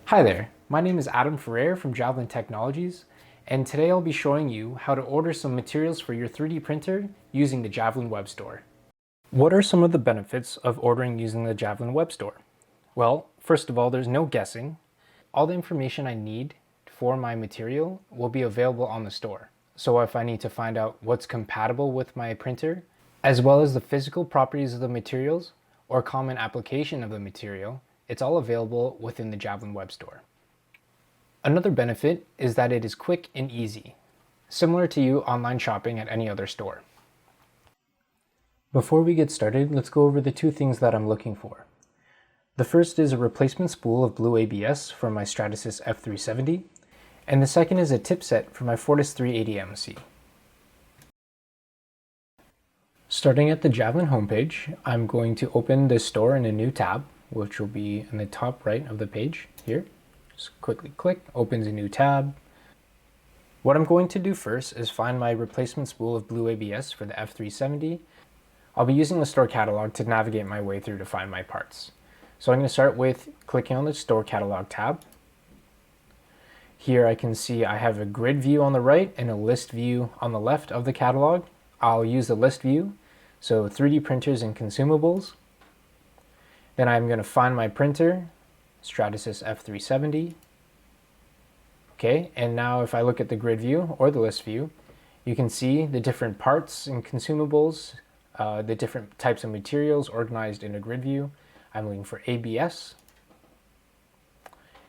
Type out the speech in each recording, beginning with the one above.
Hi there, my name is Adam Ferrer from Javelin Technologies, and today I'll be showing you how to order some materials for your 3D printer using the Javelin Webstore. What are some of the benefits of ordering using the Javelin Webstore? Well, first of all, there's no guessing. All the information I need for my material will be available on the store. So if I need to find out what's compatible with my printer, as well as the physical properties of the materials or common application of the material, it's all available within the Javelin Webstore. Another benefit is that it is quick and easy, similar to you online shopping at any other store. Before we get started, let's go over the two things that I'm looking for. The first is a replacement spool of blue ABS for my Stratasys F370, and the second is a tip set for my Fortis 380 MC. Starting at the Javelin homepage, I'm going to open the store in a new tab, which will be in the top right of the page here. Just quickly click, opens a new tab. What I'm going to do first is find my replacement spool of blue ABS for the F370. I'll be using the store catalog to navigate my way through to find my parts. So I'm going to start with clicking on the store catalog tab. Here I can see I have a grid view on the right and a list view on the left of the catalog. I'll use the list view, so 3D printers and consumables. Then I'm going to find my printer, Stratasys F370. Okay, and now if I look at the grid view or the list view, you can see the different parts and consumables, the different types of materials organized in a grid view. I'm looking for ABS.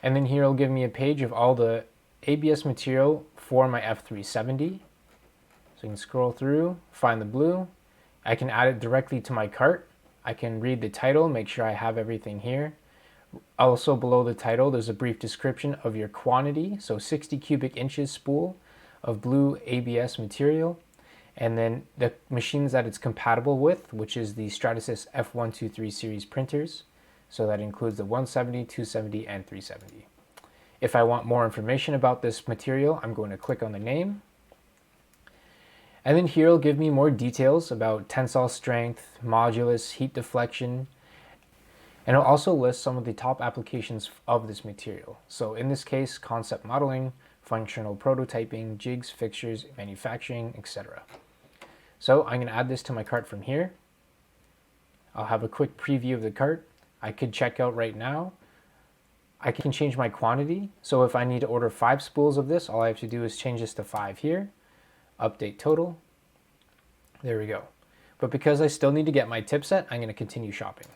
And then here it'll give me a page of all the ABS material for my F370. So you can scroll through, find the blue. I can add it directly to my cart. I can read the title, make sure I have everything here. Also below the title, there's a brief description of your quantity. So 60 cubic inches spool of blue ABS material. And then the machines that it's compatible with, which is the Stratasys F123 series printers. So that includes the 170, 270, and 370. If I want more information about this material, I'm going to click on the name. And then here it'll give me more details about tensile strength, modulus, heat deflection, and it'll also list some of the top applications of this material. So in this case, concept modeling, functional prototyping, jigs, fixtures, manufacturing, etc. So I'm going to add this to my cart from here. I'll have a quick preview of the cart. I could check out right now. I can change my quantity. So if I need to order 5 spools of this, all I have to do is change this to 5 here. Update total. There we go. But because I still need to get my tip set, I'm going to continue shopping.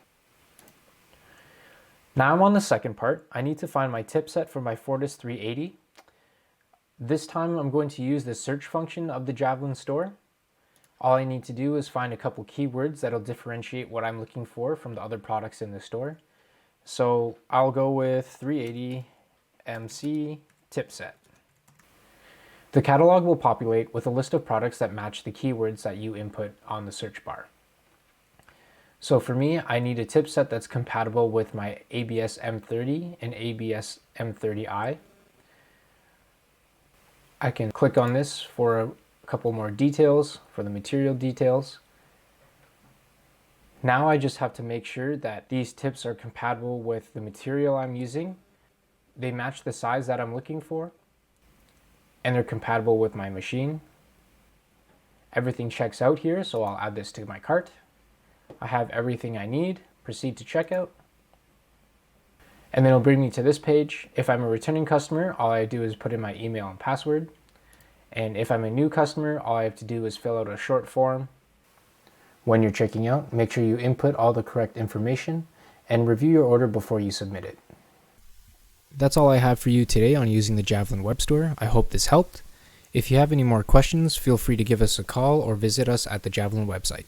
Now I'm on the second part. I need to find my tip set for my Fortis 380. This time I'm going to use the search function of the Javelin store. All I need to do is find a couple keywords that'll differentiate what I'm looking for from the other products in the store. So I'll go with 380 MC tip set. The catalog will populate with a list of products that match the keywords that you input on the search bar. So for me, I need a tip set that's compatible with my ABS M30 and ABS M30i. I can click on this for a couple more details, for the material details. Now I just have to make sure that these tips are compatible with the material I'm using. They match the size that I'm looking for, and they're compatible with my machine. Everything checks out here, so I'll add this to my cart. I have everything I need. Proceed to checkout. And then it'll bring me to this page. If I'm a returning customer, all I do is put in my email and password. And if I'm a new customer, all I have to do is fill out a short form. When you're checking out, make sure you input all the correct information and review your order before you submit it. That's all I have for you today on using the Javelin Webstore. I hope this helped. If you have any more questions, feel free to give us a call or visit us at the Javelin website.